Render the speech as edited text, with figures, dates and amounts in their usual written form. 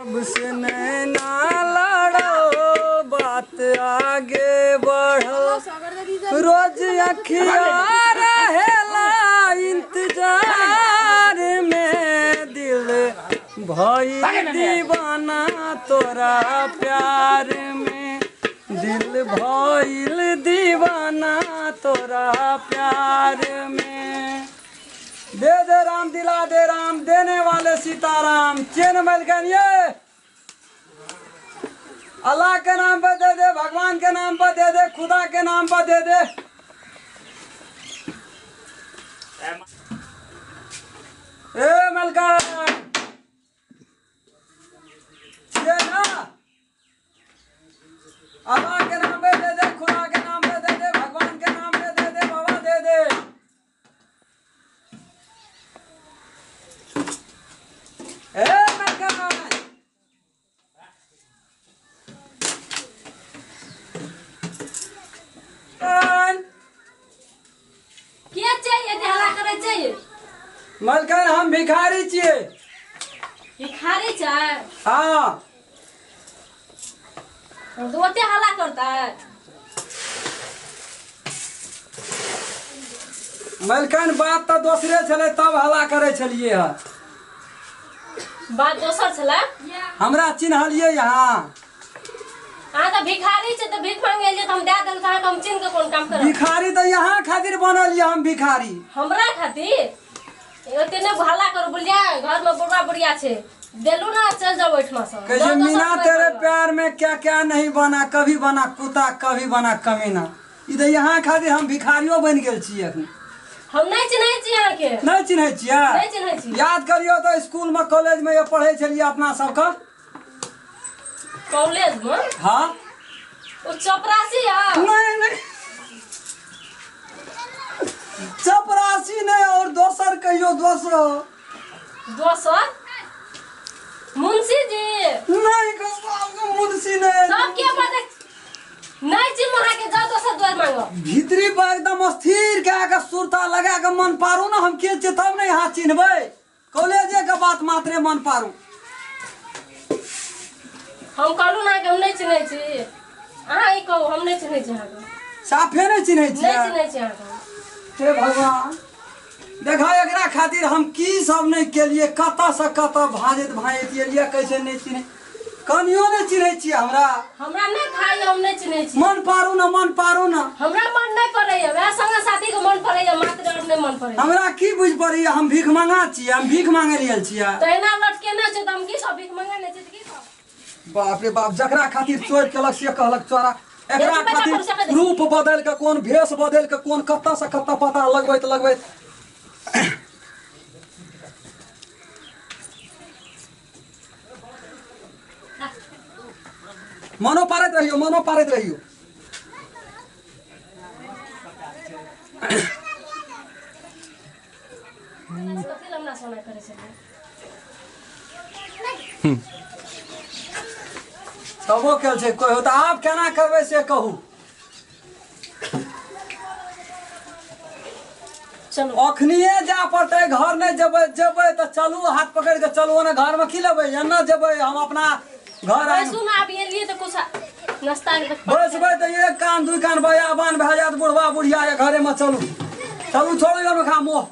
मुझसे नैना लड़ो बात आगे बढ़ो रोज अखिया रहेला इंतजार में दिल भइल दीवाना तोरा प्यार में दिल भइल दीवाना तोरा प्यार में दे राम दिला दे राम देने वाले सीताराम चैन मिल गए ये अल्लाह के नाम पर दे दे भगवान के नाम पर दे दे खुदा के नाम पर दे दे ए मलका ये ना अल्लाह के नाम पे दे दे खुदा के नाम पे दे दे भगवान के नाम पे दे दे बाबा दे दे ए मलका क्या चाहिए ध्यान करे चाहिए मलकन हम भिखारी छिए भिखारी चाहे हाँ दोते हल्ला करता है मलकन बात तो दूसरे चले तब हल्ला करे छलिए है बात दोसर छला हमरा चिन्हलिए यहाँ हां तो भिखारी छे तो भीख मांगे लिए तो हम दे देल त हम चिन्ह के कोन काम करब भिखारी तो यहाँ खातिर बनल हम भिखारी हमरा खातिर ओते ने हल्ला कर बोलिया घर में बुढ़वा बुढ़िया छे देलू ना चल जाओ बैठमा से कैसे मीना तेरे प्यार में क्या क्या नहीं बना कभी बना कुत्ता कभी बना कमीना इधर यहाँ खातिर हम भिखारियों बन गेल छी अखन हम नहीं चिन्है छी यहाँ के नहीं चिन्है छियै नहीं चिन्है छी याद करियो तो स्कूल में कॉलेज में ये पढ़े छलिए अपना सबका कॉलेज में हाँ ओ चपरासी है नहीं चपरासी नहीं और दोसर कहियो दोसर मुंशी जी नहीं मुंशी नहीं सब के बात नहीं चिन्ह वहां के जा दोसर द्वार मांगो भीतरी पर एकदम स्थिर के आके सुरता लगा के मन पारू ना हम के छै तब नहीं हाथ चिन्हबै कॉलेजे के बात मात्रे मन पारू हम कहलू ना कि हम नहीं चिन्है छी अहाँ ई कहू हम नहीं चिन्है छी अहाँ के साफे नहीं चिन्है छी नहीं चिन्है छी अहाँ के हे भगवान देखा एकरा खातिर हम की सब नहीं केलिए कत से कत भाजत एलिए कैसे नहीं चिन्ह कनियो नहीं चिन्है छी हमरा नहीं खाई हम नहीं चिन्है छी मन पारू ना हमरा मन नहीं पड़ैया वह संग साथी के मन पड़ैया मात्र और नहीं मन पड़ैया हमरा की बुझ पड़ैया हम भीख मांगा छी हम भीख मांगे लेल छी तो एना लटके ना छै त हम की सब भीख मांगे नहीं छी की सब बाप रे बाप जकरा खातिर चोर केलक से कहलक चोरा एकरा खातिर रूप बदल के कोन भेष बदल के कोन कत्ता से कत्ता पता लगबैत मनो पारैत रहियो कथि लमना सोना करे छै तबो केल छै कोई तो आप केना करबै से कहू चलो अखनिए जा पड़ते घर नहीं जबै तो चलू हाथ पकड़ के चलू ना घर में की लेबै एना जबै हम अपना घर आए सुन आप ये लिए तो कुछ नाश्ता बैसबै तो एक कान दू कान बयाबान भए जात बुढ़वा बुढ़िया घरे में चलू छोड़ू खा मोह